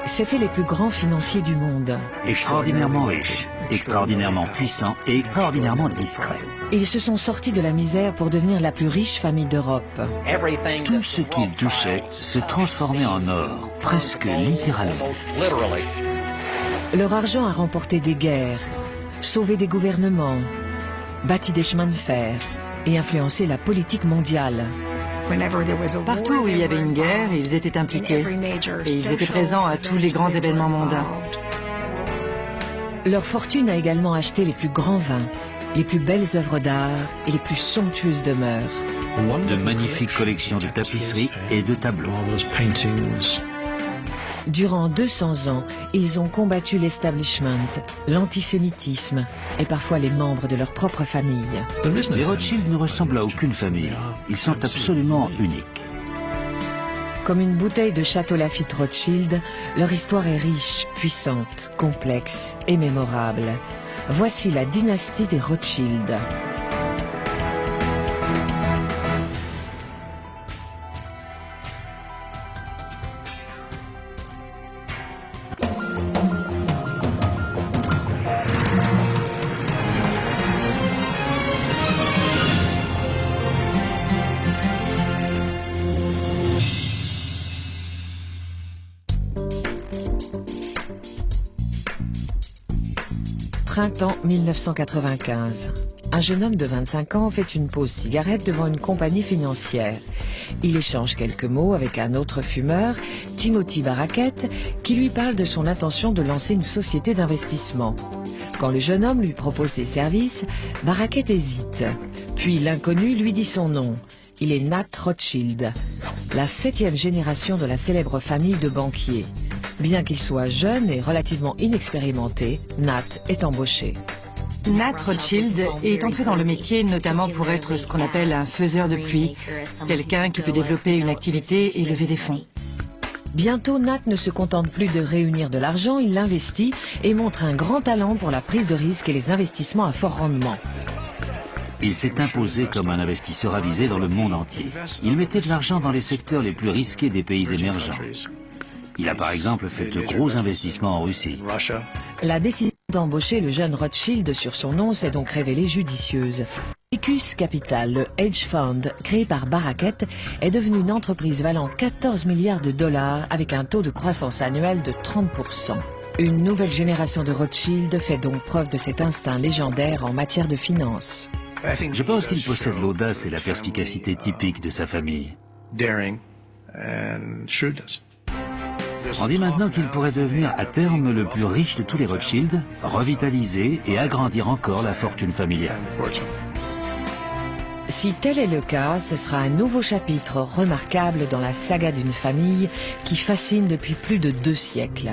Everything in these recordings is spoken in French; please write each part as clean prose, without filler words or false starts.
C'étaient les plus grands financiers du monde. Extraordinairement riches, extraordinairement puissants et extraordinairement discrets. Ils se sont sortis de la misère pour devenir la plus riche famille d'Europe. Tout ce qu'ils touchaient se transformait en or, presque littéralement. Leur argent a remporté des guerres, sauvé des gouvernements, bâti des chemins de fer et influencé la politique mondiale. Partout où il y avait une guerre, ils étaient impliqués et ils étaient présents à tous les grands événements mondains. Leur fortune a également acheté les plus grands vins, les plus belles œuvres d'art et les plus somptueuses demeures. De magnifiques collections de tapisseries et de tableaux. Durant 200 ans, ils ont combattu l'establishment, l'antisémitisme et parfois les membres de leur propre famille. Les Rothschild ne ressemblent à aucune famille. Ils sont absolument uniques. Comme une bouteille de Château Lafite Rothschild, leur histoire est riche, puissante, complexe et mémorable. Voici la dynastie des Rothschild. Printemps 1995. Un jeune homme de 25 ans fait une pause cigarette devant une compagnie financière. Il échange quelques mots avec un autre fumeur, Timothy Baraket, qui lui parle de son intention de lancer une société d'investissement. Quand le jeune homme lui propose ses services, Baraket hésite. Puis l'inconnu lui dit son nom. Il est Nat Rothschild, la 7e génération de la célèbre famille de banquiers. Bien qu'il soit jeune et relativement inexpérimenté, Nat est embauché. Nat Rothschild est entré dans le métier notamment pour être ce qu'on appelle un faiseur de pluie, quelqu'un qui peut développer une activité et lever des fonds. Bientôt, Nat ne se contente plus de réunir de l'argent, il l'investit et montre un grand talent pour la prise de risque et les investissements à fort rendement. Il s'est imposé comme un investisseur avisé dans le monde entier. Il mettait de l'argent dans les secteurs les plus risqués des pays émergents. Il a par exemple fait de gros investissements en Russie. La décision d'embaucher le jeune Rothschild sur son nom s'est donc révélée judicieuse. Icus Capital, le hedge fund créé par Baraket, est devenu une entreprise valant 14 milliards de dollars avec un taux de croissance annuel de 30%. Une nouvelle génération de Rothschild fait donc preuve de cet instinct légendaire en matière de finance. Je pense qu'il possède l'audace et la perspicacité typique de sa famille. On dit maintenant qu'il pourrait devenir à terme le plus riche de tous les Rothschild, revitaliser et agrandir encore la fortune familiale. Si tel est le cas, ce sera un nouveau chapitre remarquable dans la saga d'une famille qui fascine depuis plus de 2 siècles.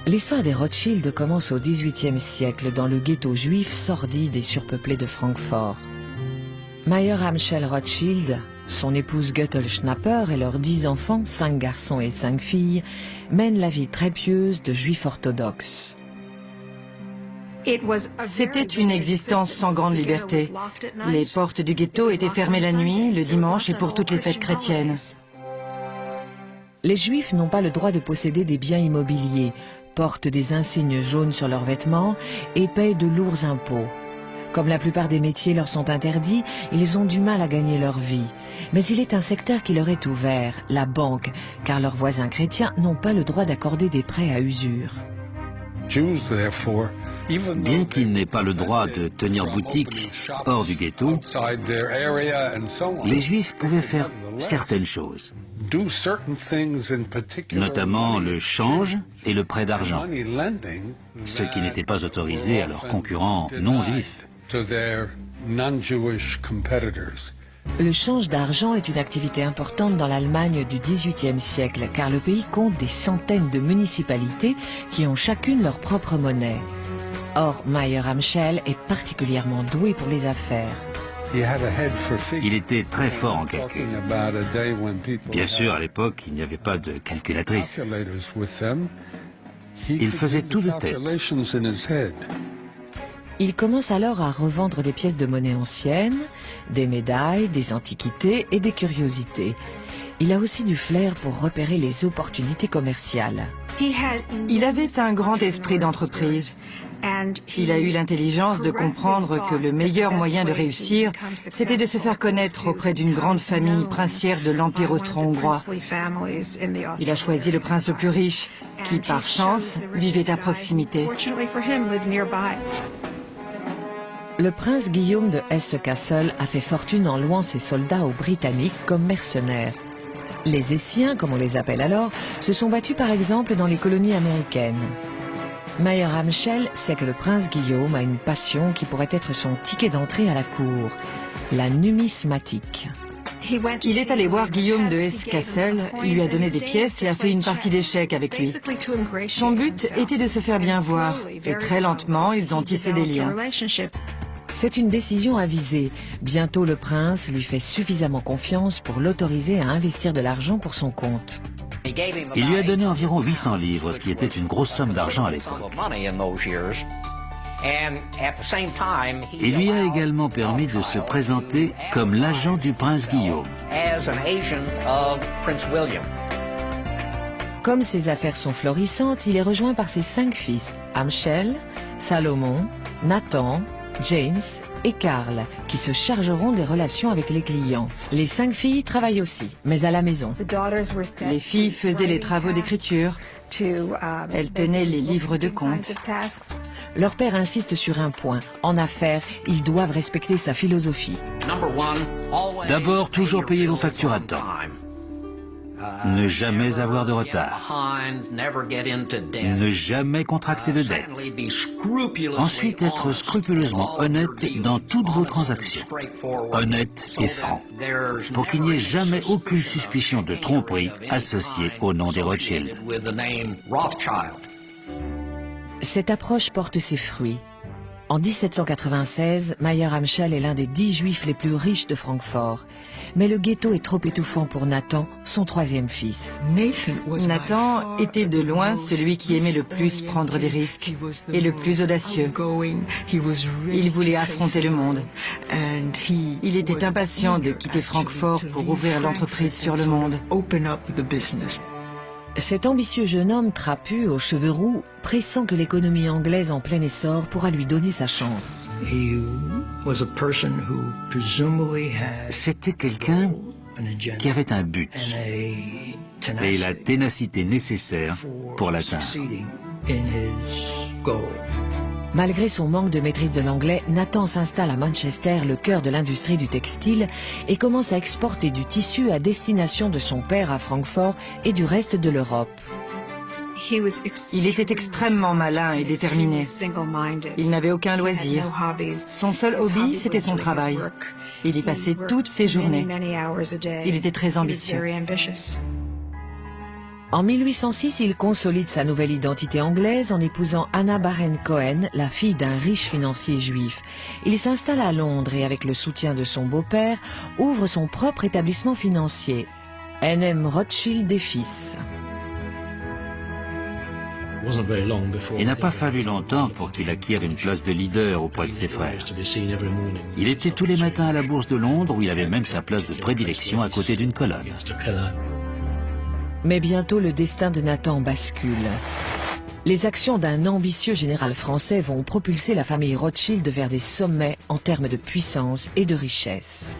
L'histoire des Rothschild commence au XVIIIe siècle dans le ghetto juif sordide et surpeuplé de Francfort. Mayer Amschel Rothschild, son épouse Göttel Schnapper et leurs 10 enfants, 5 garçons et 5 filles, mènent la vie très pieuse de juifs orthodoxes. C'était une existence sans grande liberté. Les portes du ghetto étaient fermées la nuit, le dimanche et pour toutes les fêtes chrétiennes. Les Juifs n'ont pas le droit de posséder des biens immobiliers, portent des insignes jaunes sur leurs vêtements et payent de lourds impôts. Comme la plupart des métiers leur sont interdits, ils ont du mal à gagner leur vie. Mais il est un secteur qui leur est ouvert, la banque, car leurs voisins chrétiens n'ont pas le droit d'accorder des prêts à usure. Bien qu'ils n'aient pas le droit de tenir boutique hors du ghetto, les Juifs pouvaient faire certaines choses, notamment le change et le prêt d'argent, ce qui n'était pas autorisé à leurs concurrents non-juifs. Le change d'argent est une activité importante dans l'Allemagne du XVIIIe siècle, car le pays compte des centaines de municipalités qui ont chacune leur propre monnaie. Or, Mayer Amschel est particulièrement doué pour les affaires. Il était très fort en calcul. Bien sûr, à l'époque, il n'y avait pas de calculatrice. Il faisait tout de tête. Il commence alors à revendre des pièces de monnaie anciennes, des médailles, des antiquités et des curiosités. il a aussi du flair pour repérer les opportunités commerciales. Il avait un grand esprit d'entreprise. Il a eu l'intelligence de comprendre que le meilleur moyen de réussir, c'était de se faire connaître auprès d'une grande famille princière de l'Empire austro-hongrois. Il a choisi le prince le plus riche, qui, par chance, vivait à proximité. Le prince Guillaume de Hesse-Kassel a fait fortune en louant ses soldats aux Britanniques comme mercenaires. Les Hessiens, comme on les appelle alors, se sont battus par exemple dans les colonies américaines. Mayer-Amschel sait que le prince Guillaume a une passion qui pourrait être son ticket d'entrée à la cour, la numismatique. Il est allé voir Guillaume de Hesse-Kassel, il lui a donné des pièces et a fait une partie d'échecs avec lui. Son but était de se faire bien voir, et très lentement, ils ont tissé des liens. C'est une décision avisée. Bientôt, le prince lui fait suffisamment confiance pour l'autoriser à investir de l'argent pour son compte. Il lui a donné environ 800 livres, ce qui était une grosse somme d'argent à l'époque. Il lui a également permis de se présenter comme l'agent du prince Guillaume. Comme ses affaires sont florissantes, il est rejoint par ses 5 fils, Amschel, Salomon, Nathan, James et Karl, qui se chargeront des relations avec les clients. Les 5 filles travaillent aussi, mais à la maison. Les filles faisaient les travaux d'écriture. Elles tenaient les livres de compte. Leur père insiste sur un point. En affaires, ils doivent respecter sa philosophie. D'abord, toujours payer vos factures à temps. Ne jamais avoir de retard. Ne jamais contracter de dette. Ensuite, être scrupuleusement honnête dans toutes vos transactions. Honnête et franc. Pour qu'il n'y ait jamais aucune suspicion de tromperie associée au nom des Rothschild. Cette approche porte ses fruits. En 1796, Mayer-Amschel est l'un des 10 juifs les plus riches de Francfort. Mais le ghetto est trop étouffant pour Nathan, son 3e fils. Nathan était de loin celui qui aimait le plus prendre des risques et le plus audacieux. Il voulait affronter le monde. Il était impatient de quitter Francfort pour ouvrir l'entreprise sur le monde. Cet ambitieux jeune homme trapu, aux cheveux roux, pressent que l'économie anglaise en plein essor pourra lui donner sa chance. C'était quelqu'un qui avait un but et la ténacité nécessaire pour l'atteindre. Malgré son manque de maîtrise de l'anglais, Nathan s'installe à Manchester, le cœur de l'industrie du textile, et commence à exporter du tissu à destination de son père à Francfort et du reste de l'Europe. Il était extrêmement malin et déterminé. Il n'avait aucun loisir. Son seul hobby, c'était son travail. Il y passait toutes ses journées. Il était très ambitieux. En 1806, il consolide sa nouvelle identité anglaise en épousant Anna Baren-Cohen, la fille d'un riche financier juif. Il s'installe à Londres et, avec le soutien de son beau-père, ouvre son propre établissement financier, N.M. Rothschild et Fils. Il n'a pas fallu longtemps pour qu'il acquiert une place de leader auprès de ses frères. Il était tous les matins à la Bourse de Londres, où il avait même sa place de prédilection à côté d'une colonne. Mais bientôt, le destin de Nathan bascule. Les actions d'un ambitieux général français vont propulser la famille Rothschild vers des sommets en termes de puissance et de richesse.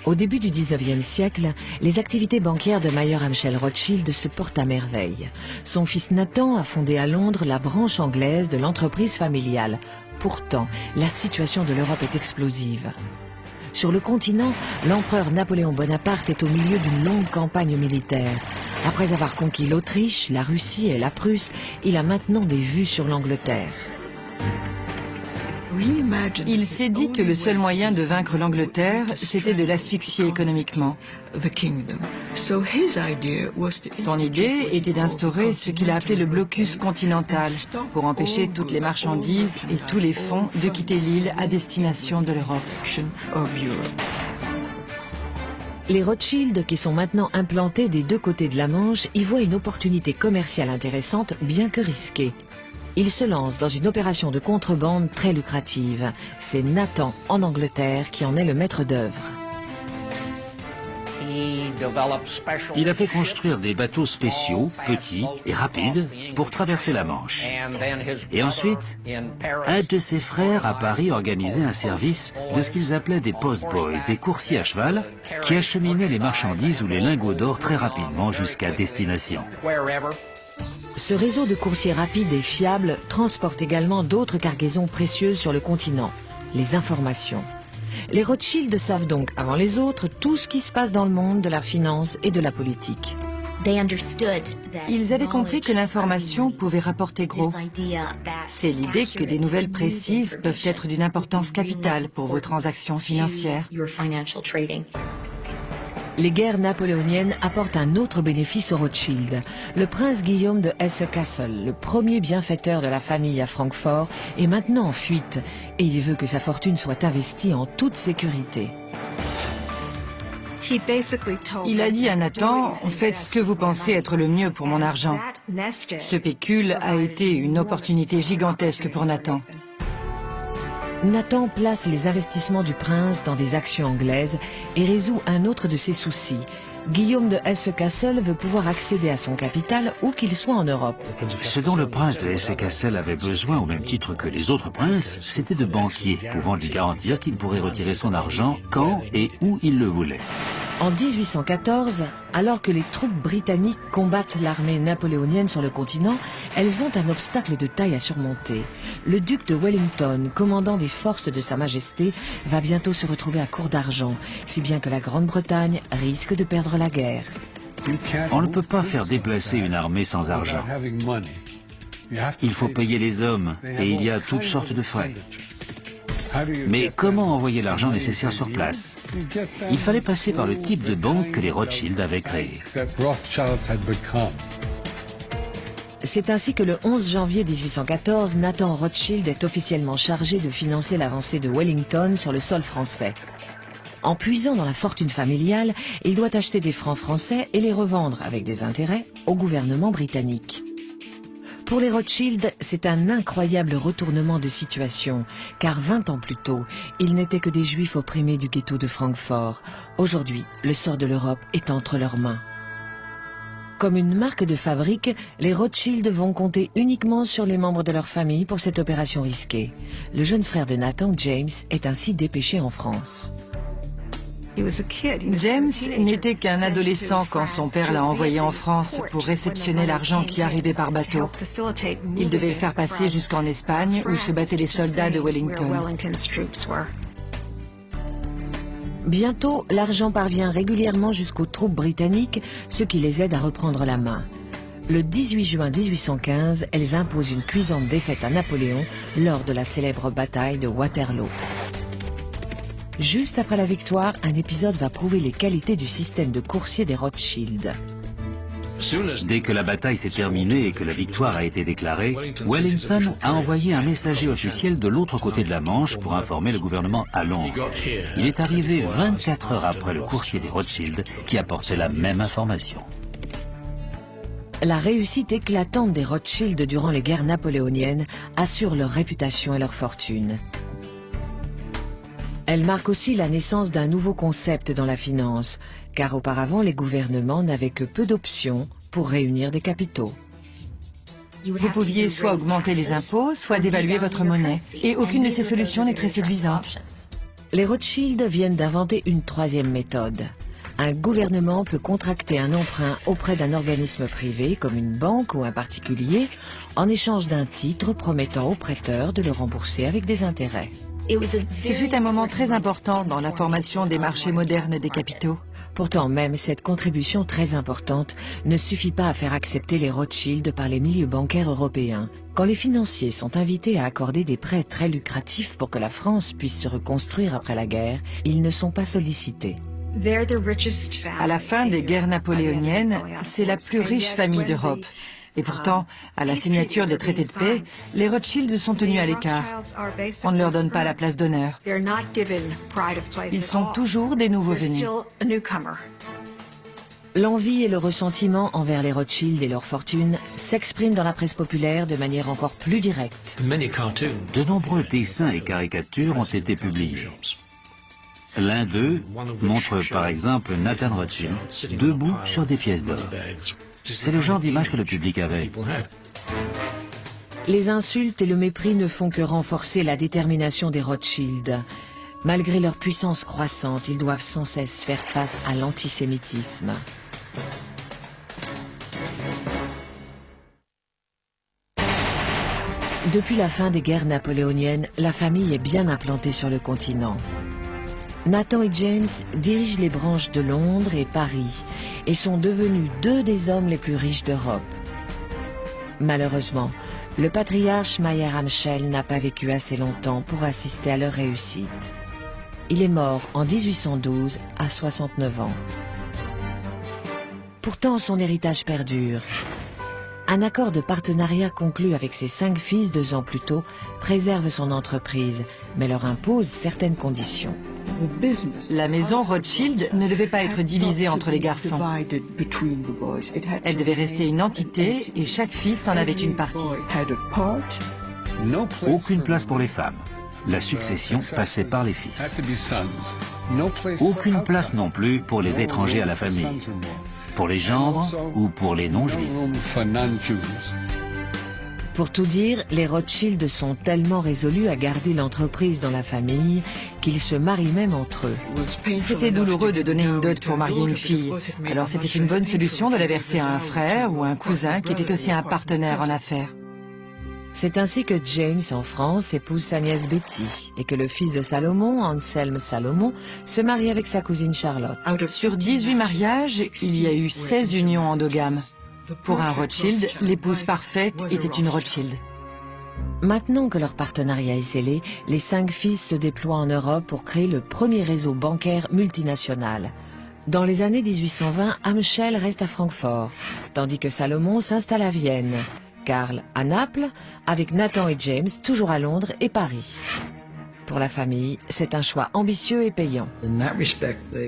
Au début du 19e siècle, les activités bancaires de Mayer-Amschel Rothschild se portent à merveille. Son fils Nathan a fondé à Londres la branche anglaise de l'entreprise familiale. Pourtant, la situation de l'Europe est explosive. Sur le continent, l'empereur Napoléon Bonaparte est au milieu d'une longue campagne militaire. Après avoir conquis l'Autriche, la Russie et la Prusse, il a maintenant des vues sur l'Angleterre. Il s'est dit que le seul moyen de vaincre l'Angleterre, c'était de l'asphyxier économiquement. Son idée était d'instaurer ce qu'il a appelé le blocus continental, pour empêcher toutes les marchandises et tous les fonds de quitter l'île à destination de l'Europe. Les Rothschild, qui sont maintenant implantés des deux côtés de la Manche, y voient une opportunité commerciale intéressante, bien que risquée. il se lance dans une opération de contrebande très lucrative. C'est Nathan, en Angleterre, qui en est le maître d'œuvre. Il a fait construire des bateaux spéciaux, petits et rapides, pour traverser la Manche. Et ensuite, un de ses frères à Paris organisait un service de ce qu'ils appelaient des postboys, des coursiers à cheval, qui acheminaient les marchandises ou les lingots d'or très rapidement jusqu'à destination. Ce réseau de coursiers rapides et fiables transporte également d'autres cargaisons précieuses sur le continent, les informations. Les Rothschild savent donc, avant les autres, tout ce qui se passe dans le monde de la finance et de la politique. Ils avaient compris que l'information pouvait rapporter gros. C'est l'idée que des nouvelles précises peuvent être d'une importance capitale pour vos transactions financières. Les guerres napoléoniennes apportent un autre bénéfice aux Rothschild. Le prince Guillaume de Hesse-Kassel, le premier bienfaiteur de la famille à Francfort, est maintenant en fuite et il veut que sa fortune soit investie en toute sécurité. Il a dit à Nathan, faites ce que vous pensez être le mieux pour mon argent. Ce pécule a été une opportunité gigantesque pour Nathan. Nathan place les investissements du prince dans des actions anglaises et résout un autre de ses soucis. Guillaume de Hesse-Kassel veut pouvoir accéder à son capital où qu'il soit en Europe. Ce dont le prince de Hesse-Kassel avait besoin, au même titre que les autres princes, c'était de banquiers pouvant lui garantir qu'il pourrait retirer son argent quand et où il le voulait. En 1814, alors que les troupes britanniques combattent l'armée napoléonienne sur le continent, elles ont un obstacle de taille à surmonter. Le duc de Wellington, commandant des forces de Sa Majesté, va bientôt se retrouver à court d'argent, si bien que la Grande-Bretagne risque de perdre la guerre. On ne peut pas faire déplacer une armée sans argent. Il faut payer les hommes et il y a toutes sortes de frais. Mais comment envoyer l'argent nécessaire sur place? Il fallait passer par le type de banque que les Rothschild avaient créé. C'est ainsi que le 11 janvier 1814, Nathan Rothschild est officiellement chargé de financer l'avancée de Wellington sur le sol français. En puisant dans la fortune familiale, il doit acheter des francs français et les revendre avec des intérêts au gouvernement britannique. Pour les Rothschild, c'est un incroyable retournement de situation, car 20 ans plus tôt, ils n'étaient que des juifs opprimés du ghetto de Francfort. Aujourd'hui, le sort de l'Europe est entre leurs mains. Comme une marque de fabrique, les Rothschild vont compter uniquement sur les membres de leur famille pour cette opération risquée. Le jeune frère de Nathan, James, est ainsi dépêché en France. James n'était qu'un adolescent quand son père l'a envoyé en France pour réceptionner l'argent qui arrivait par bateau. Il devait le faire passer jusqu'en Espagne où se battaient les soldats de Wellington. Bientôt, l'argent parvient régulièrement jusqu'aux troupes britanniques, ce qui les aide à reprendre la main. Le 18 juin 1815, elles imposent une cuisante défaite à Napoléon lors de la célèbre bataille de Waterloo. Juste après la victoire, un épisode va prouver les qualités du système de coursier des Rothschild. Dès que la bataille s'est terminée et que la victoire a été déclarée, Wellington a envoyé un messager officiel de l'autre côté de la Manche pour informer le gouvernement à Londres. Il est arrivé 24 heures après le coursier des Rothschild qui apportait la même information. La réussite éclatante des Rothschild durant les guerres napoléoniennes assure leur réputation et leur fortune. Elle marque aussi la naissance d'un nouveau concept dans la finance, car auparavant les gouvernements n'avaient que peu d'options pour réunir des capitaux. Vous pouviez soit augmenter les impôts, soit dévaluer votre monnaie, et aucune de ces solutions n'est très séduisante. Les Rothschild viennent d'inventer une troisième méthode. Un gouvernement peut contracter un emprunt auprès d'un organisme privé, comme une banque ou un particulier, en échange d'un titre promettant au prêteur de le rembourser avec des intérêts. Ce fut un moment très important dans la formation des marchés modernes des capitaux. Pourtant, même cette contribution très importante ne suffit pas à faire accepter les Rothschild par les milieux bancaires européens. Quand les financiers sont invités à accorder des prêts très lucratifs pour que la France puisse se reconstruire après la guerre, ils ne sont pas sollicités. À la fin des guerres napoléoniennes, c'est la plus riche famille d'Europe. Et pourtant, à la signature des traités de paix, les Rothschild sont tenus à l'écart. On ne leur donne pas la place d'honneur. Ils sont toujours des nouveaux venus. L'envie et le ressentiment envers les Rothschild et leur fortune s'expriment dans la presse populaire de manière encore plus directe. De nombreux dessins et caricatures ont été publiés. L'un d'eux montre par exemple Nathan Rothschild debout sur des pièces d'or. C'est le genre d'image que le public avait. Les insultes et le mépris ne font que renforcer la détermination des Rothschild. Malgré leur puissance croissante, ils doivent sans cesse faire face à l'antisémitisme. Depuis la fin des guerres napoléoniennes, la famille est bien implantée sur le continent. Nathan et James dirigent les branches de Londres et Paris et sont devenus deux des hommes les plus riches d'Europe. Malheureusement, le patriarche Mayer Amschel n'a pas vécu assez longtemps pour assister à leur réussite. Il est mort en 1812 à 69 ans. Pourtant, son héritage perdure. Un accord de partenariat conclu avec ses 5 fils 2 ans plus tôt préserve son entreprise, mais leur impose certaines conditions. La maison Rothschild ne devait pas être divisée entre les garçons. Elle devait rester une entité et chaque fils en avait une partie. Aucune place pour les femmes. La succession passait par les fils. Aucune place non plus pour les étrangers à la famille, pour les gendres ou pour les non-juifs. Pour tout dire, les Rothschild sont tellement résolus à garder l'entreprise dans la famille qu'ils se marient même entre eux. C'était douloureux de donner une dot pour marier une fille. Alors c'était une bonne solution de la verser à un frère ou un cousin qui était aussi un partenaire en affaires. C'est ainsi que James, en France, épouse sa nièce Betty et que le fils de Salomon, Anselme Salomon, se marie avec sa cousine Charlotte. Sur 18 mariages, il y a eu 16 unions endogames. Pour un Rothschild, l'épouse parfaite était une Rothschild. Maintenant que leur partenariat est scellé, les 5 fils se déploient en Europe pour créer le premier réseau bancaire multinational. Dans les années 1820, Amschel reste à Francfort, tandis que Salomon s'installe à Vienne. Karl à Naples, avec Nathan et James toujours à Londres et Paris. Pour la famille, c'est un choix ambitieux et payant.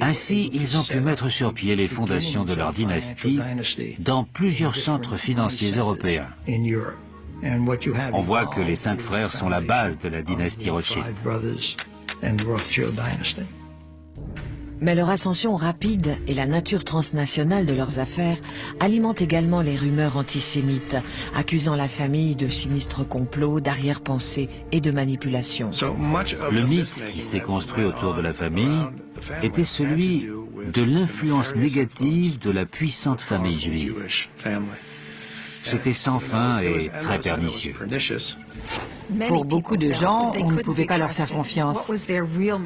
Ainsi, ils ont pu mettre sur pied les fondations de leur dynastie dans plusieurs centres financiers européens. On voit que les 5 frères sont la base de la dynastie Rothschild. Mais leur ascension rapide et la nature transnationale de leurs affaires alimentent également les rumeurs antisémites, accusant la famille de sinistres complots, d'arrière-pensées et de manipulation. Le mythe qui s'est construit autour de la famille était celui de l'influence négative de la puissante famille juive. C'était sans fin et très pernicieux. Pour beaucoup de gens, on ne pouvait pas leur faire confiance.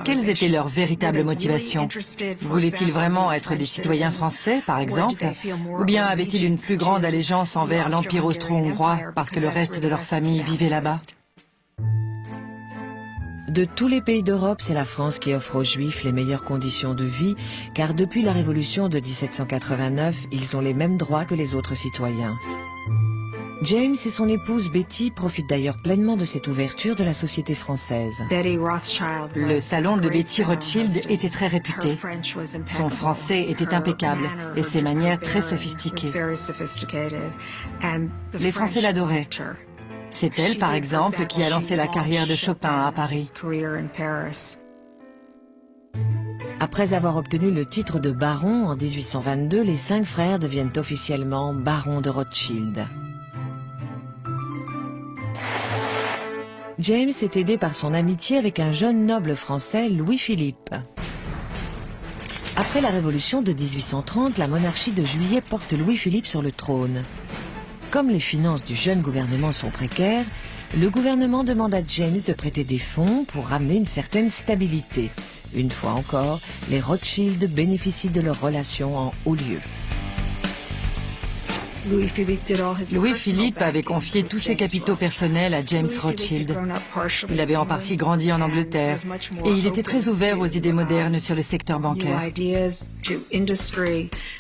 Quelles étaient leurs véritables motivations? Voulaient-ils vraiment être des citoyens français, par exemple? Ou bien avaient-ils une plus grande allégeance envers l'Empire austro-hongrois parce que le reste de leur famille vivait là-bas? De tous les pays d'Europe, c'est la France qui offre aux Juifs les meilleures conditions de vie, car depuis la Révolution de 1789, ils ont les mêmes droits que les autres citoyens. James et son épouse Betty profitent d'ailleurs pleinement de cette ouverture de la société française. Le salon de Betty Rothschild était très réputé. Son français était impeccable et ses manières très sophistiquées. Les Français l'adoraient. C'est elle, par exemple, qui a lancé la carrière de Chopin à Paris. Après avoir obtenu le titre de baron en 1822, les 5 frères deviennent officiellement barons de Rothschild. James est aidé par son amitié avec un jeune noble français, Louis-Philippe. Après la Révolution de 1830, la monarchie de Juillet porte Louis-Philippe sur le trône. Comme les finances du jeune gouvernement sont précaires, le gouvernement demande à James de prêter des fonds pour ramener une certaine stabilité. Une fois encore, les Rothschild bénéficient de leurs relations en haut lieu. Louis-Philippe avait confié tous ses capitaux personnels à James Rothschild. Il avait en partie grandi en Angleterre et il était très ouvert aux idées modernes sur le secteur bancaire.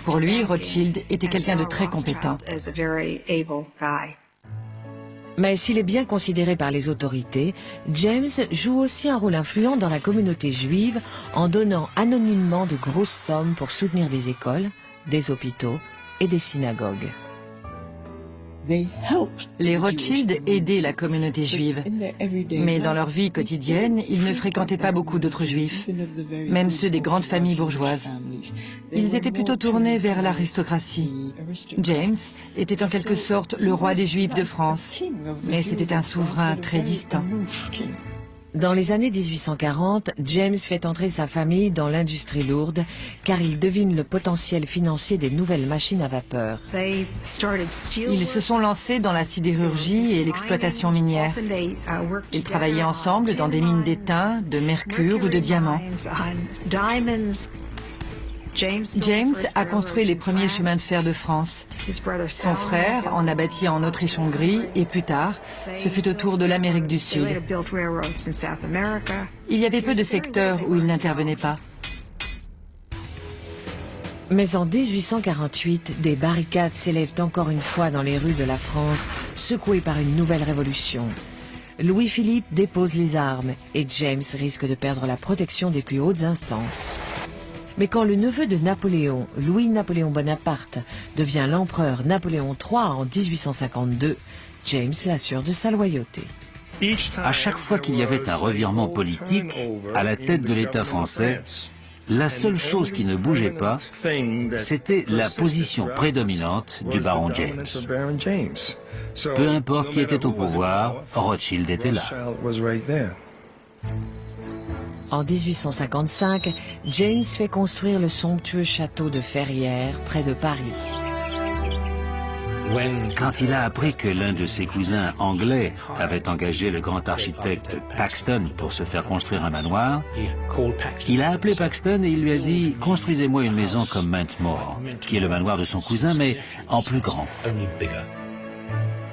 Pour lui, Rothschild était quelqu'un de très compétent. Mais s'il est bien considéré par les autorités, James joue aussi un rôle influent dans la communauté juive en donnant anonymement de grosses sommes pour soutenir des écoles, des hôpitaux et des synagogues. Les Rothschild aidaient la communauté juive, mais dans leur vie quotidienne, ils ne fréquentaient pas beaucoup d'autres juifs, même ceux des grandes familles bourgeoises. Ils étaient plutôt tournés vers l'aristocratie. James était en quelque sorte le roi des Juifs de France, mais c'était un souverain très distant. Dans les années 1840, James fait entrer sa famille dans l'industrie lourde car il devine le potentiel financier des nouvelles machines à vapeur. Ils se sont lancés dans la sidérurgie et l'exploitation minière. Ils travaillaient ensemble dans des mines d'étain, de mercure ou de diamants. James a construit les premiers chemins de fer de France. Son frère en a bâti en Autriche-Hongrie et plus tard, ce fut au tour de l'Amérique du Sud. Il y avait peu de secteurs où il n'intervenait pas. Mais en 1848, des barricades s'élèvent encore une fois dans les rues de la France, secouées par une nouvelle révolution. Louis-Philippe dépose les armes et James risque de perdre la protection des plus hautes instances. Mais quand le neveu de Napoléon, Louis-Napoléon Bonaparte, devient l'empereur Napoléon III en 1852, James l'assure de sa loyauté. À chaque fois qu'il y avait un revirement politique à la tête de l'État français, la seule chose qui ne bougeait pas, c'était la position prédominante du baron James. Peu importe qui était au pouvoir, Rothschild était là. En 1855, James fait construire le somptueux château de Ferrières, près de Paris. Quand il a appris que l'un de ses cousins anglais avait engagé le grand architecte Paxton pour se faire construire un manoir, il a appelé Paxton et il lui a dit « Construisez-moi une maison comme Mountmore », qui est le manoir de son cousin, mais en plus grand.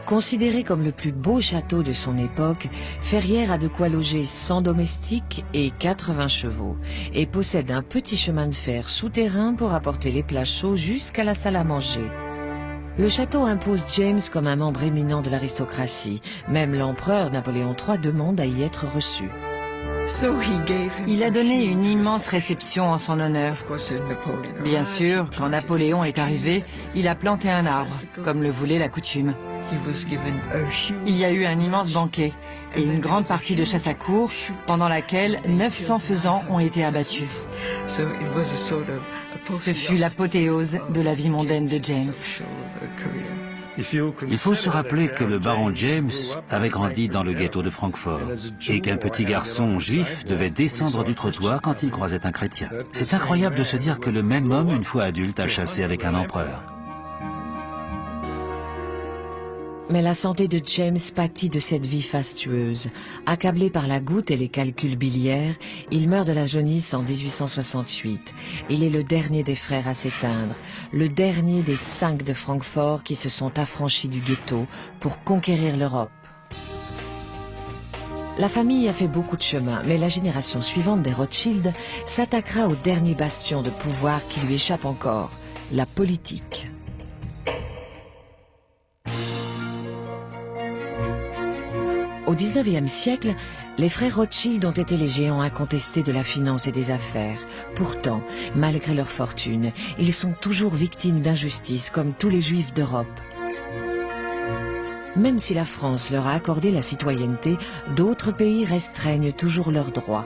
Considéré comme le plus beau château de son époque, Ferrières a de quoi loger 100 domestiques et 80 chevaux et possède un petit chemin de fer souterrain pour apporter les plats chauds jusqu'à la salle à manger. Le château impose James comme un membre éminent de l'aristocratie. Même l'empereur Napoléon III demande à y être reçu. Il a donné une immense réception en son honneur. Bien sûr, quand Napoléon est arrivé, il a planté un arbre, comme le voulait la coutume. Il y a eu un immense banquet et une grande partie de chasse à courre pendant laquelle 900 faisans ont été abattus. Ce fut l'apothéose de la vie mondaine de James. Il faut se rappeler que le baron James avait grandi dans le ghetto de Francfort et qu'un petit garçon juif devait descendre du trottoir quand il croisait un chrétien. C'est incroyable de se dire que le même homme, une fois adulte, a chassé avec un empereur. Mais la santé de James pâtit de cette vie fastueuse. Accablé par la goutte et les calculs biliaires, il meurt de la jaunisse en 1868. Il est le dernier des frères à s'éteindre, le dernier des 5 de Francfort qui se sont affranchis du ghetto pour conquérir l'Europe. La famille a fait beaucoup de chemin, mais la génération suivante des Rothschild s'attaquera au dernier bastion de pouvoir qui lui échappe encore, la politique. Au XIXe siècle, les frères Rothschild ont été les géants incontestés de la finance et des affaires. Pourtant, malgré leur fortune, ils sont toujours victimes d'injustices comme tous les juifs d'Europe. Même si la France leur a accordé la citoyenneté, d'autres pays restreignent toujours leurs droits.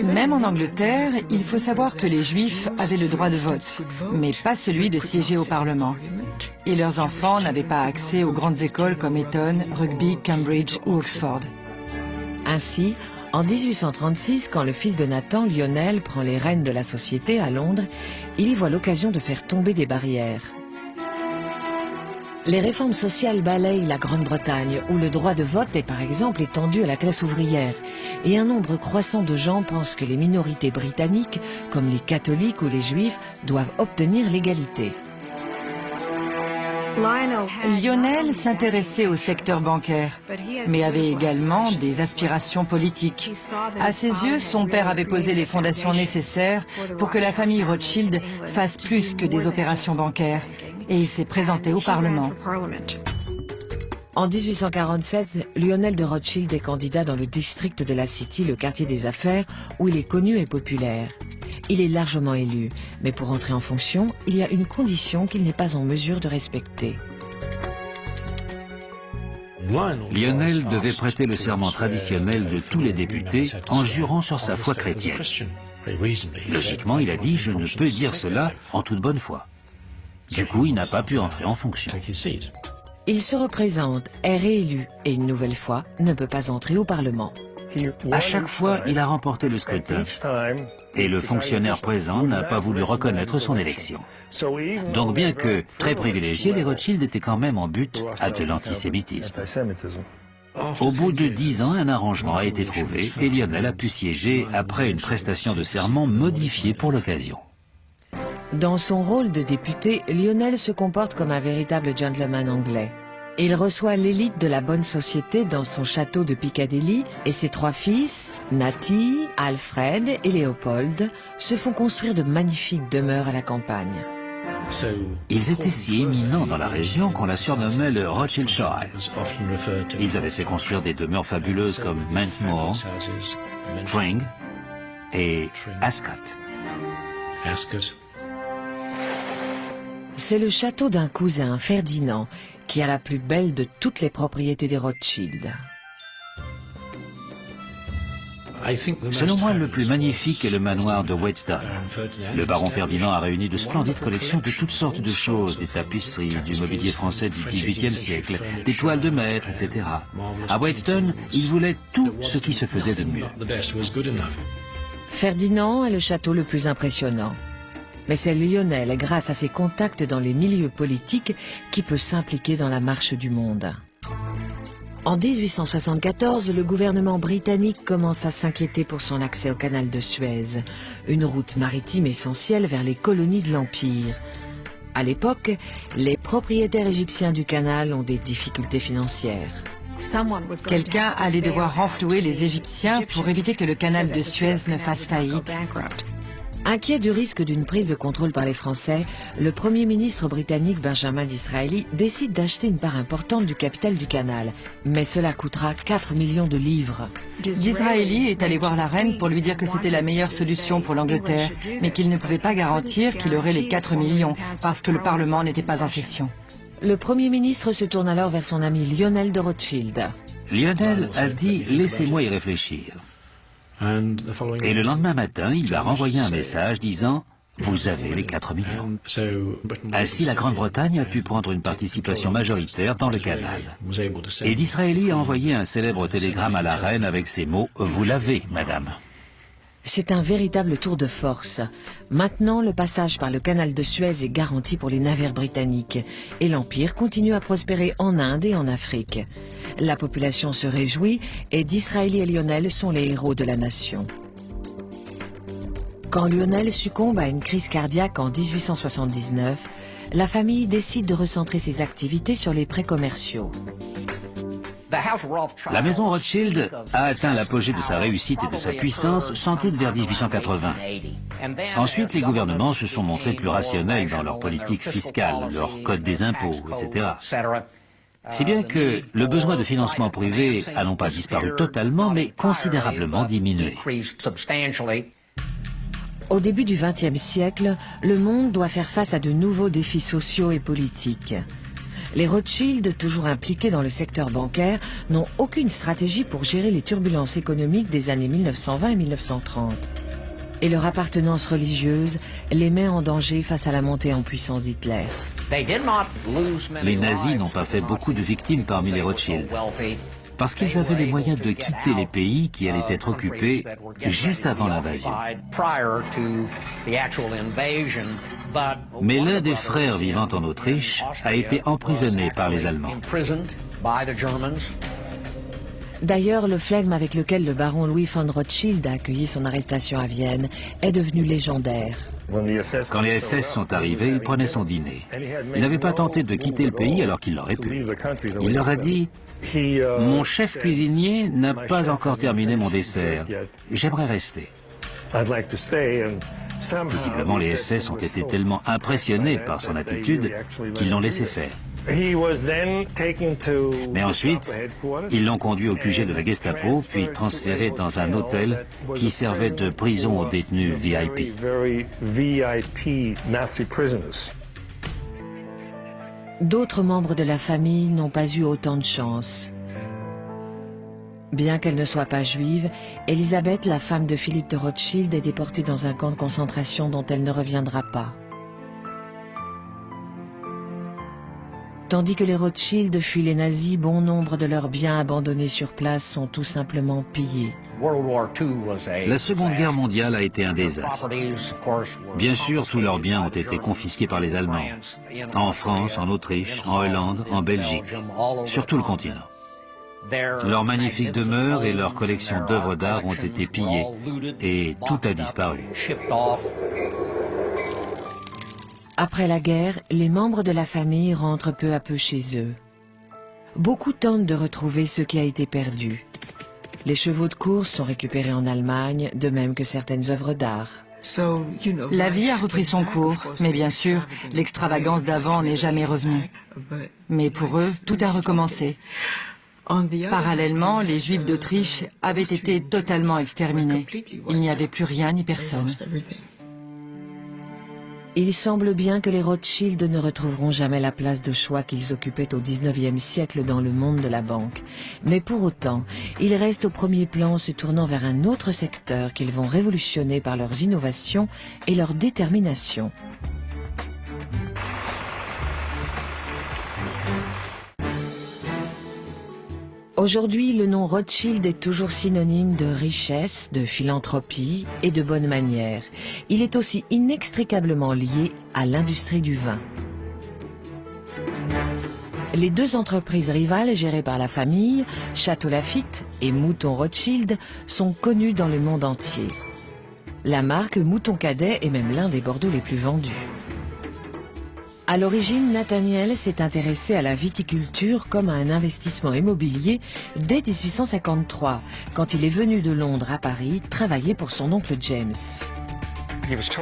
Même en Angleterre, il faut savoir que les Juifs avaient le droit de vote, mais pas celui de siéger au Parlement. Et leurs enfants n'avaient pas accès aux grandes écoles comme Eton, Rugby, Cambridge ou Oxford. Ainsi, en 1836, quand le fils de Nathan, Lionel, prend les rênes de la société à Londres, il y voit l'occasion de faire tomber des barrières. Les réformes sociales balayent la Grande-Bretagne, où le droit de vote est par exemple étendu à la classe ouvrière. Et un nombre croissant de gens pensent que les minorités britanniques, comme les catholiques ou les juifs, doivent obtenir l'égalité. Lionel s'intéressait au secteur bancaire, mais avait également des aspirations politiques. À ses yeux, son père avait posé les fondations nécessaires pour que la famille Rothschild fasse plus que des opérations bancaires, et il s'est présenté au Parlement. En 1847, Lionel de Rothschild est candidat dans le district de la City, le quartier des affaires, où il est connu et populaire. Il est largement élu, mais pour entrer en fonction, il y a une condition qu'il n'est pas en mesure de respecter. Lionel devait prêter le serment traditionnel de tous les députés en jurant sur sa foi chrétienne. Logiquement, il a dit « Je ne peux dire cela en toute bonne foi ». Du coup, il n'a pas pu entrer en fonction. Il se représente, est réélu et une nouvelle fois ne peut pas entrer au Parlement. À chaque fois, il a remporté le scrutin et le fonctionnaire présent n'a pas voulu reconnaître son élection. Donc bien que très privilégiés, les Rothschild étaient quand même en butte à de l'antisémitisme. Au bout de 10 ans, un arrangement a été trouvé et Lionel a pu siéger après une prestation de serment modifiée pour l'occasion. Dans son rôle de député, Lionel se comporte comme un véritable gentleman anglais. Il reçoit l'élite de la bonne société dans son château de Piccadilly et ses 3 fils, Natty, Alfred et Léopold, se font construire de magnifiques demeures à la campagne. Ils étaient si éminents dans la région qu'on la surnommait le Rothschildshire. Ils avaient fait construire des demeures fabuleuses comme Mantmore, Tring et Ascot. C'est le château d'un cousin, Ferdinand, qui a la plus belle de toutes les propriétés des Rothschild. Selon moi, le plus magnifique est le manoir de Wheatstone. Le baron Ferdinand a réuni de splendides collections de toutes sortes de choses, des tapisseries, du mobilier français du XVIIIe siècle, des toiles de maître, etc. À Wheatstone, il voulait tout ce qui se faisait de mieux. Ferdinand est le château le plus impressionnant. Mais c'est Lionel, grâce à ses contacts dans les milieux politiques, qui peut s'impliquer dans la marche du monde. En 1874, le gouvernement britannique commence à s'inquiéter pour son accès au canal de Suez, une route maritime essentielle vers les colonies de l'Empire. À l'époque, les propriétaires égyptiens du canal ont des difficultés financières. Quelqu'un allait devoir renflouer les Égyptiens pour éviter que le canal de Suez ne fasse faillite. Inquiet du risque d'une prise de contrôle par les Français, le Premier ministre britannique Benjamin Disraeli décide d'acheter une part importante du capital du canal. Mais cela coûtera 4 millions de livres. Disraeli est allé voir la reine pour lui dire que c'était la meilleure solution pour l'Angleterre, mais qu'il ne pouvait pas garantir qu'il aurait les 4 millions, parce que le Parlement n'était pas en session. Le Premier ministre se tourne alors vers son ami Lionel de Rothschild. Lionel a dit « Laissez-moi y réfléchir ». Et le lendemain matin, il lui a renvoyé un message disant « Vous avez les 4 millions ». Ainsi, la Grande-Bretagne a pu prendre une participation majoritaire dans le canal. Et Disraeli a envoyé un célèbre télégramme à la reine avec ces mots « Vous l'avez, madame ». C'est un véritable tour de force. Maintenant, le passage par le canal de Suez est garanti pour les navires britanniques et l'Empire continue à prospérer en Inde et en Afrique. La population se réjouit et Disraeli et Lionel sont les héros de la nation. Quand Lionel succombe à une crise cardiaque en 1879, la famille décide de recentrer ses activités sur les prêts commerciaux. La maison Rothschild a atteint l'apogée de sa réussite et de sa puissance sans doute vers 1880. Ensuite, les gouvernements se sont montrés plus rationnels dans leur politique fiscale, leur code des impôts, etc. Si bien que le besoin de financement privé a non pas disparu totalement, mais considérablement diminué. Au début du XXe siècle, le monde doit faire face à de nouveaux défis sociaux et politiques. Les Rothschild, toujours impliqués dans le secteur bancaire, n'ont aucune stratégie pour gérer les turbulences économiques des années 1920 et 1930. Et leur appartenance religieuse les met en danger face à la montée en puissance d'Hitler. Les nazis n'ont pas fait beaucoup de victimes parmi les Rothschild, parce qu'ils avaient les moyens de quitter les pays qui allaient être occupés juste avant l'invasion. Mais l'un des frères vivant en Autriche a été emprisonné par les Allemands. D'ailleurs, le flegme avec lequel le baron Louis von Rothschild a accueilli son arrestation à Vienne est devenu légendaire. Quand les SS sont arrivés, il prenait son dîner. Il n'avait pas tenté de quitter le pays alors qu'il l'aurait pu. Il leur a dit « Mon chef cuisinier n'a pas encore terminé mon dessert. J'aimerais rester. » Visiblement, les SS ont été tellement impressionnés par son attitude qu'ils l'ont laissé faire. Mais ensuite, ils l'ont conduit au QG de la Gestapo, puis transféré dans un hôtel qui servait de prison aux détenus VIP. D'autres membres de la famille n'ont pas eu autant de chance. Bien qu'elle ne soit pas juive, Elisabeth, la femme de Philippe de Rothschild, est déportée dans un camp de concentration dont elle ne reviendra pas. Tandis que les Rothschild fuient les nazis, bon nombre de leurs biens abandonnés sur place sont tout simplement pillés. La Seconde Guerre mondiale a été un désastre. Bien sûr, tous leurs biens ont été confisqués par les Allemands, en France, en Autriche, en Hollande, en Belgique, sur tout le continent. Leurs magnifiques demeures et leurs collections d'œuvres d'art ont été pillées et tout a disparu. Après la guerre, les membres de la famille rentrent peu à peu chez eux. Beaucoup tentent de retrouver ce qui a été perdu. Les chevaux de course sont récupérés en Allemagne, de même que certaines œuvres d'art. La vie a repris son cours, mais bien sûr, l'extravagance d'avant n'est jamais revenue. Mais pour eux, tout a recommencé. Parallèlement, les Juifs d'Autriche avaient été totalement exterminés. Il n'y avait plus rien ni personne. Il semble bien que les Rothschild ne retrouveront jamais la place de choix qu'ils occupaient au XIXe siècle dans le monde de la banque. Mais pour autant, ils restent au premier plan, se tournant vers un autre secteur qu'ils vont révolutionner par leurs innovations et leur détermination. Aujourd'hui, le nom Rothschild est toujours synonyme de richesse, de philanthropie et de bonnes manières. Il est aussi inextricablement lié à l'industrie du vin. Les deux entreprises rivales gérées par la famille, Château Lafite et Mouton Rothschild, sont connues dans le monde entier. La marque Mouton Cadet est même l'un des Bordeaux les plus vendus. À l'origine, Nathaniel s'est intéressé à la viticulture comme à un investissement immobilier dès 1853, quand il est venu de Londres à Paris travailler pour son oncle James.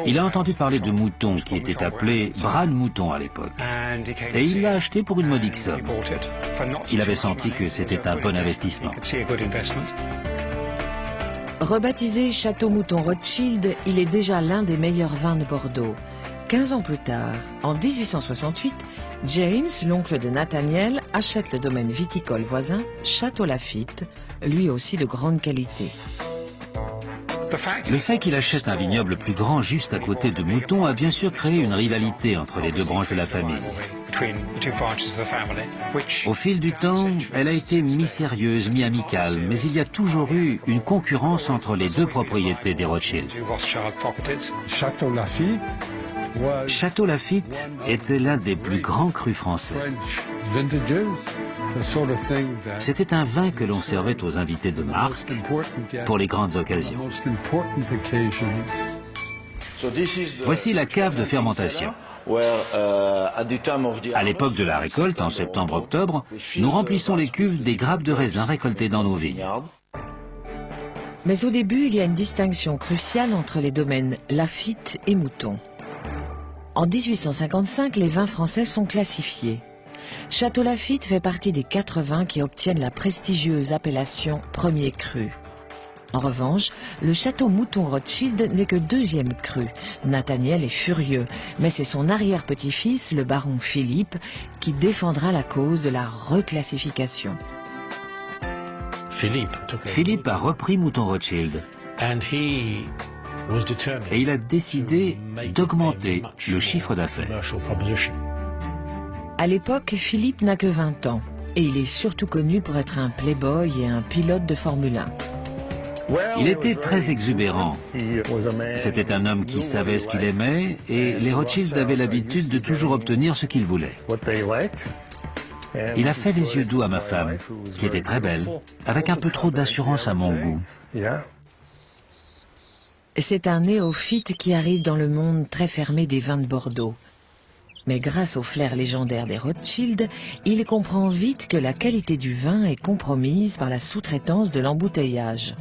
Il a entendu parler de moutons qui étaient appelés bras de mouton à l'époque. Et il l'a acheté pour une modique somme. Il avait senti que c'était un bon investissement. Rebaptisé Château Mouton Rothschild, il est déjà l'un des meilleurs vins de Bordeaux. 15 ans plus tard, en 1868, James, l'oncle de Nathaniel, achète le domaine viticole voisin, Château Lafite, lui aussi de grande qualité. Le fait qu'il achète un vignoble plus grand juste à côté de Mouton a bien sûr créé une rivalité entre les deux branches de la famille. Au fil du temps, elle a été mi-sérieuse, mi-amicale, mais il y a toujours eu une concurrence entre les deux propriétés des Rothschild. Château Lafite était l'un des plus grands crus français. C'était un vin que l'on servait aux invités de marque pour les grandes occasions. Voici la cave de fermentation. À l'époque de la récolte, en septembre-octobre, nous remplissons les cuves des grappes de raisin récoltées dans nos vignes. Mais au début, il y a une distinction cruciale entre les domaines Lafite et Mouton. En 1855, les vins français sont classifiés. Château Lafite fait partie des 4 vins qui obtiennent la prestigieuse appellation premier cru. En revanche, le Château Mouton Rothschild n'est que 2e cru. Nathaniel est furieux, mais c'est son arrière-petit-fils, le baron Philippe, qui défendra la cause de la reclassification. Philippe a repris Mouton Rothschild. Et il a décidé d'augmenter le chiffre d'affaires. À l'époque, Philippe n'a que 20 ans et il est surtout connu pour être un playboy et un pilote de Formule 1. Il était très exubérant. C'était un homme qui savait ce qu'il aimait et les Rothschild avaient l'habitude de toujours obtenir ce qu'ils voulaient. Il a fait les yeux doux à ma femme, qui était très belle, avec un peu trop d'assurance à mon goût. C'est un néophyte qui arrive dans le monde très fermé des vins de Bordeaux. Mais grâce au flair légendaire des Rothschild, il comprend vite que la qualité du vin est compromise par la sous-traitance de l'embouteillage.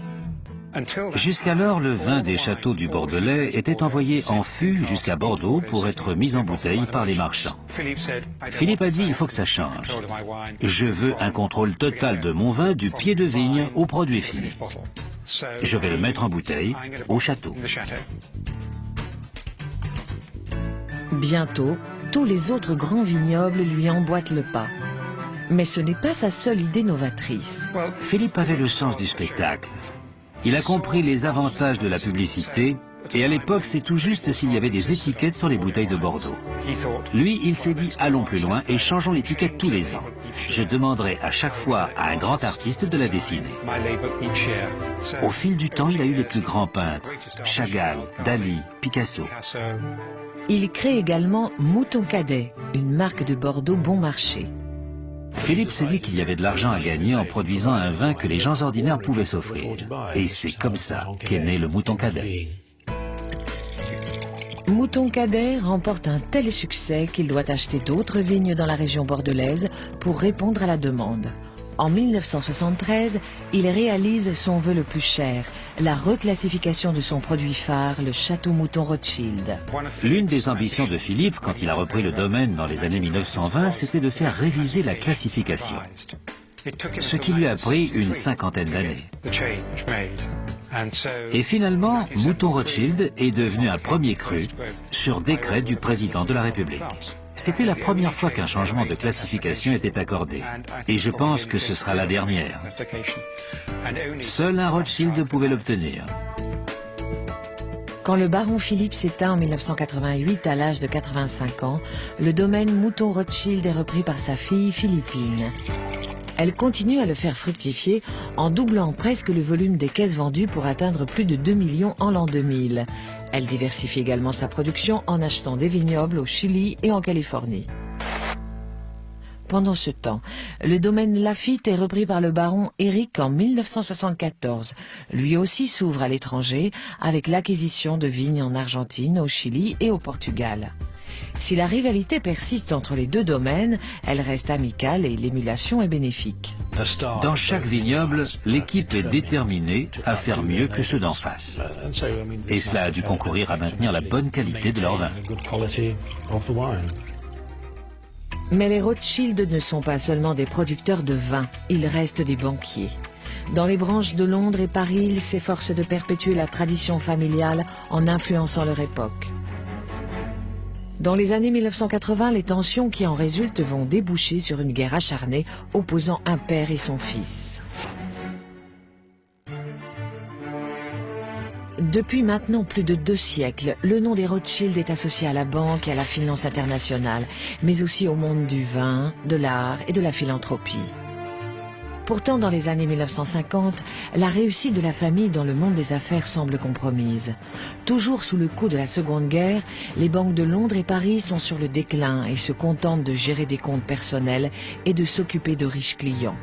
Jusqu'alors, le vin des châteaux du Bordelais était envoyé en fût jusqu'à Bordeaux pour être mis en bouteille par les marchands. Philippe a dit « il faut que ça change. Je veux un contrôle total de mon vin du pied de vigne au produit fini. Je vais le mettre en bouteille au château. » Bientôt, tous les autres grands vignobles lui emboîtent le pas. Mais ce n'est pas sa seule idée novatrice. Philippe avait le sens du spectacle. Il a compris les avantages de la publicité et à l'époque c'est tout juste s'il y avait des étiquettes sur les bouteilles de Bordeaux. Lui, il s'est dit allons plus loin et changeons l'étiquette tous les ans. Je demanderai à chaque fois à un grand artiste de la dessiner. Au fil du temps, il a eu les plus grands peintres, Chagall, Dali, Picasso. Il crée également Mouton Cadet, une marque de Bordeaux bon marché. Philippe s'est dit qu'il y avait de l'argent à gagner en produisant un vin que les gens ordinaires pouvaient s'offrir. Et c'est comme ça qu'est né le Mouton Cadet. Mouton Cadet remporte un tel succès qu'il doit acheter d'autres vignes dans la région bordelaise pour répondre à la demande. En 1973, il réalise son vœu le plus cher, la reclassification de son produit phare, le Château Mouton Rothschild. L'une des ambitions de Philippe, quand il a repris le domaine dans les années 1920, c'était de faire réviser la classification. Ce qui lui a pris une cinquantaine d'années. Et finalement, Mouton Rothschild est devenu un premier cru sur décret du président de la République. C'était la première fois qu'un changement de classification était accordé. Et je pense que ce sera la dernière. Seul un Rothschild pouvait l'obtenir. Quand le baron Philippe s'éteint en 1988 à l'âge de 85 ans, le domaine Mouton Rothschild est repris par sa fille Philippine. Elle continue à le faire fructifier en doublant presque le volume des caisses vendues pour atteindre plus de 2 millions en l'an 2000. Elle diversifie également sa production en achetant des vignobles au Chili et en Californie. Pendant ce temps, le domaine Laffitte est repris par le baron Éric en 1974. Lui aussi s'ouvre à l'étranger avec l'acquisition de vignes en Argentine, au Chili et au Portugal. Si la rivalité persiste entre les deux domaines, elle reste amicale et l'émulation est bénéfique. Dans chaque vignoble, l'équipe est déterminée à faire mieux que ceux d'en face. Et cela a dû concourir à maintenir la bonne qualité de leur vin. Mais les Rothschild ne sont pas seulement des producteurs de vin, ils restent des banquiers. Dans les branches de Londres et Paris, ils s'efforcent de perpétuer la tradition familiale en influençant leur époque. Dans les années 1980, les tensions qui en résultent vont déboucher sur une guerre acharnée opposant un père et son fils. Depuis maintenant plus de 2 siècles, le nom des Rothschild est associé à la banque et à la finance internationale, mais aussi au monde du vin, de l'art et de la philanthropie. Pourtant, dans les années 1950, la réussite de la famille dans le monde des affaires semble compromise. Toujours sous le coup de la Seconde Guerre, les banques de Londres et Paris sont sur le déclin et se contentent de gérer des comptes personnels et de s'occuper de riches clients.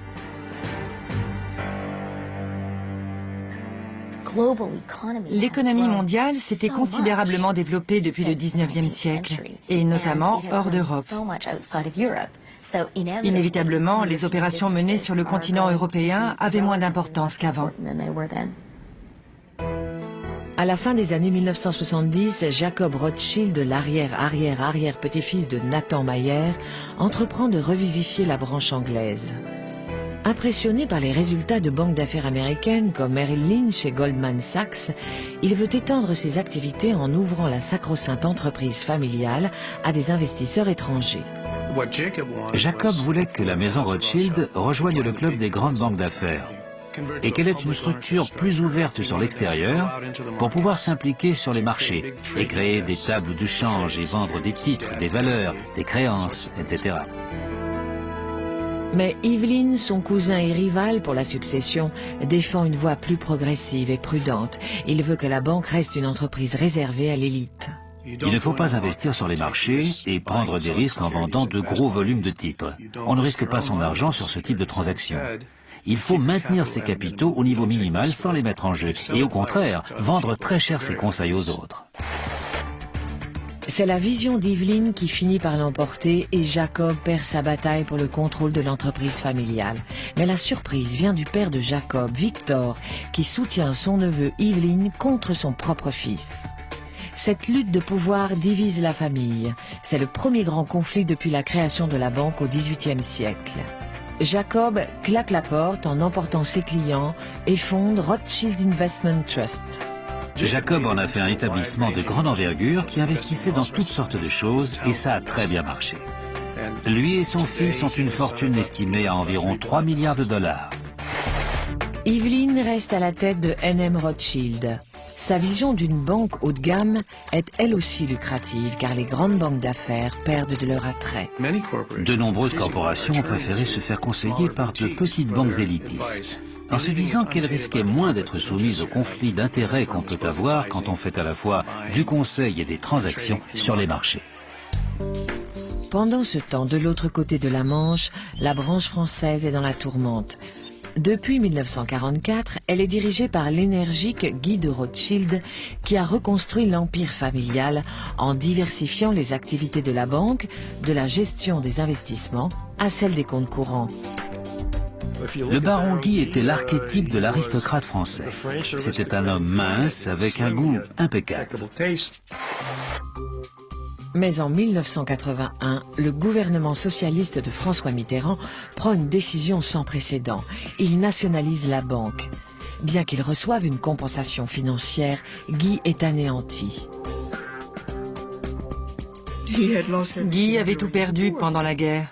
L'économie mondiale s'était considérablement développée depuis le 19e siècle, et notamment hors d'Europe. Inévitablement, les opérations menées sur le continent européen avaient moins d'importance qu'avant. À la fin des années 1970, Jacob Rothschild, l'arrière-arrière-arrière-petit-fils de Nathan Mayer, entreprend de revivifier la branche anglaise. Impressionné par les résultats de banques d'affaires américaines comme Merrill Lynch et Goldman Sachs, il veut étendre ses activités en ouvrant la sacro-sainte entreprise familiale à des investisseurs étrangers. Jacob voulait que la maison Rothschild rejoigne le club des grandes banques d'affaires et qu'elle ait une structure plus ouverte sur l'extérieur pour pouvoir s'impliquer sur les marchés et créer des tables de change et vendre des titres, des valeurs, des créances, etc. Mais Evelyn, son cousin et rival pour la succession, défend une voie plus progressive et prudente. Il veut que la banque reste une entreprise réservée à l'élite. Il ne faut pas investir sur les marchés et prendre des risques en vendant de gros volumes de titres. On ne risque pas son argent sur ce type de transaction. Il faut maintenir ses capitaux au niveau minimal sans les mettre en jeu et au contraire, vendre très cher ses conseils aux autres. C'est la vision d'Evelyn qui finit par l'emporter et Jacob perd sa bataille pour le contrôle de l'entreprise familiale. Mais la surprise vient du père de Jacob, Victor, qui soutient son neveu Evelyn contre son propre fils. Cette lutte de pouvoir divise la famille. C'est le premier grand conflit depuis la création de la banque au XVIIIe siècle. Jacob claque la porte en emportant ses clients et fonde Rothschild Investment Trust. Jacob en a fait un établissement de grande envergure qui investissait dans toutes sortes de choses et ça a très bien marché. Lui et son fils ont une fortune estimée à environ 3 milliards de dollars. Evelyn reste à la tête de NM Rothschild. Sa vision d'une banque haut de gamme est elle aussi lucrative car les grandes banques d'affaires perdent de leur attrait. De nombreuses corporations ont préféré se faire conseiller par de petites banques élitistes, en se disant qu'elles risquaient moins d'être soumises aux conflits d'intérêts qu'on peut avoir quand on fait à la fois du conseil et des transactions sur les marchés. Pendant ce temps, de l'autre côté de la Manche, la branche française est dans la tourmente. Depuis 1944, elle est dirigée par l'énergique Guy de Rothschild qui a reconstruit l'empire familial en diversifiant les activités de la banque, de la gestion des investissements à celle des comptes courants. Le baron Guy était l'archétype de l'aristocrate français. C'était un homme mince avec un goût impeccable. Mais en 1981, le gouvernement socialiste de François Mitterrand prend une décision sans précédent. Il nationalise la banque. Bien qu'il reçoive une compensation financière, Guy est anéanti. Guy avait tout perdu pendant la guerre.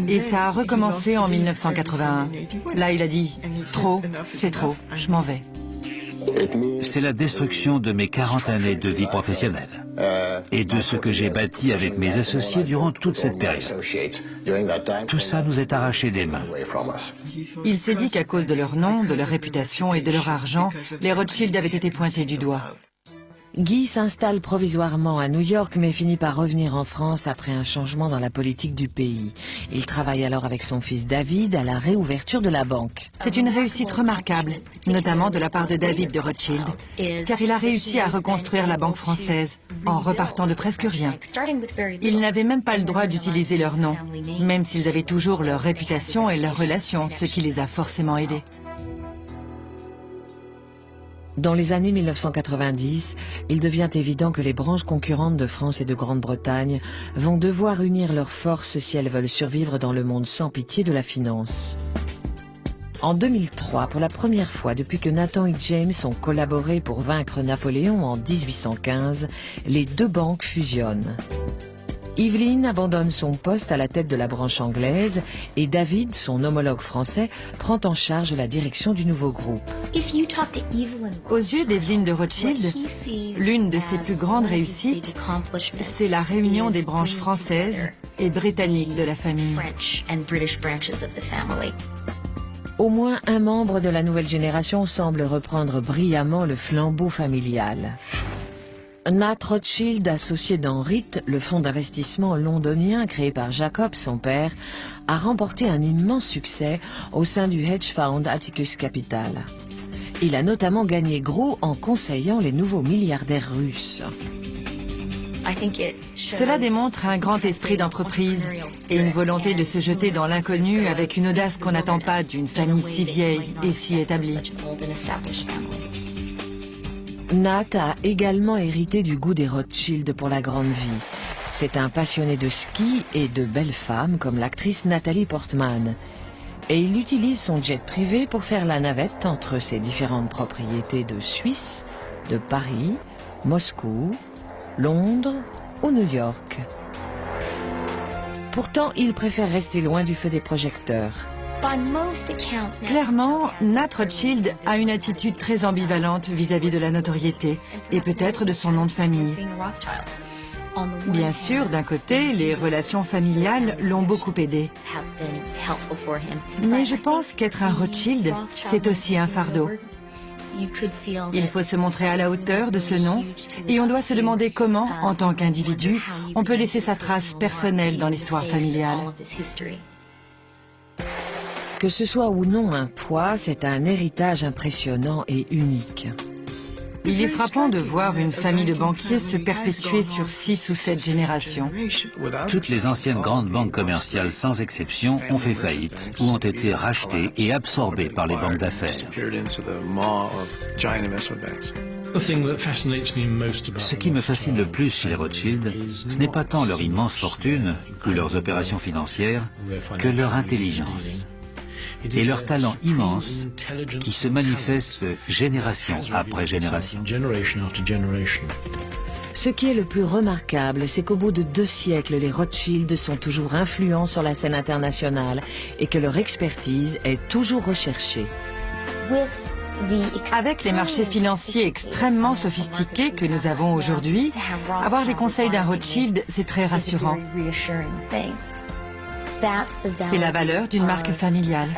Et ça a recommencé en 1981. Là, il a dit « Trop, c'est trop, je m'en vais ». C'est la destruction de mes 40 années de vie professionnelle et de ce que j'ai bâti avec mes associés durant toute cette période. Tout ça nous est arraché des mains. Il s'est dit qu'à cause de leur nom, de leur réputation et de leur argent, les Rothschild avaient été pointés du doigt. Guy s'installe provisoirement à New York mais finit par revenir en France après un changement dans la politique du pays. Il travaille alors avec son fils David à la réouverture de la banque. C'est une réussite remarquable, notamment de la part de David de Rothschild, car il a réussi à reconstruire la banque française en repartant de presque rien. Ils n'avaient même pas le droit d'utiliser leur nom, même s'ils avaient toujours leur réputation et leurs relations, ce qui les a forcément aidés. Dans les années 1990, il devient évident que les branches concurrentes de France et de Grande-Bretagne vont devoir unir leurs forces si elles veulent survivre dans le monde sans pitié de la finance. En 2003, pour la première fois depuis que Nathan et James ont collaboré pour vaincre Napoléon en 1815, les deux banques fusionnent. Evelyn abandonne son poste à la tête de la branche anglaise et David, son homologue français, prend en charge la direction du nouveau groupe. Aux yeux d'Evelyn de Rothschild, l'une de ses plus grandes réussites, c'est la réunion des branches françaises et britanniques de la famille. Au moins un membre de la nouvelle génération semble reprendre brillamment le flambeau familial. Nat Rothschild, associé d'Henrit, le fonds d'investissement londonien créé par Jacob, son père, a remporté un immense succès au sein du hedge fund Atticus Capital. Il a notamment gagné gros en conseillant les nouveaux milliardaires russes. Cela démontre un grand esprit d'entreprise et une volonté de se jeter dans l'inconnu avec une audace qu'on n'attend pas d'une famille si vieille et si établie. Nat a également hérité du goût des Rothschild pour la grande vie. C'est un passionné de ski et de belles femmes comme l'actrice Nathalie Portman. Et il utilise son jet privé pour faire la navette entre ses différentes propriétés de Suisse, de Paris, Moscou, Londres ou New York. Pourtant, il préfère rester loin du feu des projecteurs. Clairement, Nat Rothschild a une attitude très ambivalente vis-à-vis de la notoriété et peut-être de son nom de famille. Bien sûr, d'un côté, les relations familiales l'ont beaucoup aidé. Mais je pense qu'être un Rothschild, c'est aussi un fardeau. Il faut se montrer à la hauteur de ce nom et on doit se demander comment, en tant qu'individu, on peut laisser sa trace personnelle dans l'histoire familiale. Que ce soit ou non un poids, c'est un héritage impressionnant et unique. Il est frappant de voir une famille de banquiers se perpétuer sur 6 ou 7 générations. Toutes les anciennes grandes banques commerciales, sans exception, ont fait faillite ou ont été rachetées et absorbées par les banques d'affaires. Ce qui me fascine le plus chez les Rothschild, ce n'est pas tant leur immense fortune ou leurs opérations financières, que leur intelligence et leur talent immense qui se manifeste génération après génération. Ce qui est le plus remarquable, c'est qu'au bout de 2 siècles, les Rothschild sont toujours influents sur la scène internationale et que leur expertise est toujours recherchée. Avec les marchés financiers extrêmement sophistiqués que nous avons aujourd'hui, avoir les conseils d'un Rothschild, c'est très rassurant. C'est la valeur d'une marque familiale.